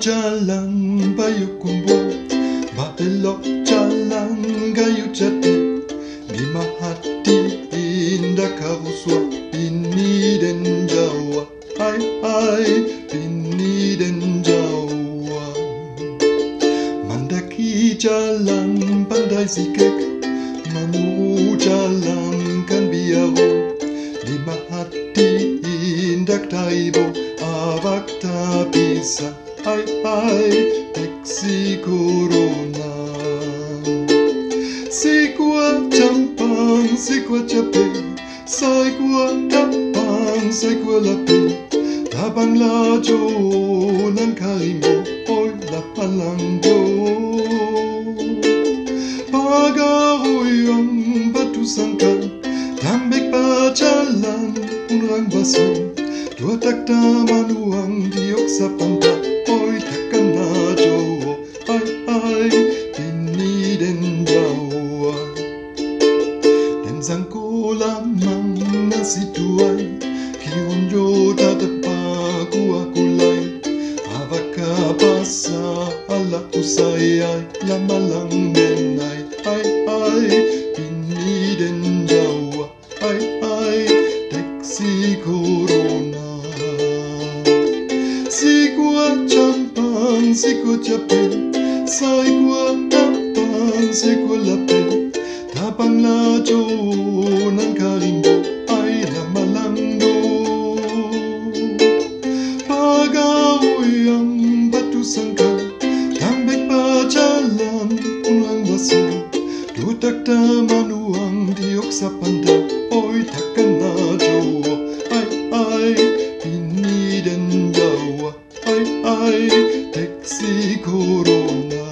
jalan bayu kumbo, belok jalan kayu jati, lima hati indah karuswa, ini dan Jawa, hai hai, ini dan Jawa. Mandaki jalan pandai sikek, manu jalan kan biaro, lima hati indah taibo, abak tak bisa. Hai hai, peksi corona. Si gua campang, si gua cape, sai gua tapang, sai gua lape. Tabang lajo, nan karimbo, oi la palanggo. Pagaroyong batu sangkan, tambek bajalan, unrang baso. Dua tak manuang diok sa pantai. Oi takkan na Jawa, ai ai, ini den Jawa. Den sangko lamang nasi tuai, kion yo tatapa aku lai. Avaka basa ala usai ai, lama lang den ai ai, ini den Jawa, ai ai, teksi corona. Si gua campang, si gua cape, sai gua tapang, si gua lape. Tapang lajo, nan karimbo, ai lama langdo. Pagaroyang batu sangka, tambek bajalan, unlang baso. Dutak manuang diok sa panda, oi takkan na Jawa, ai ai, ini dan Jawa. Ai, teksi corona.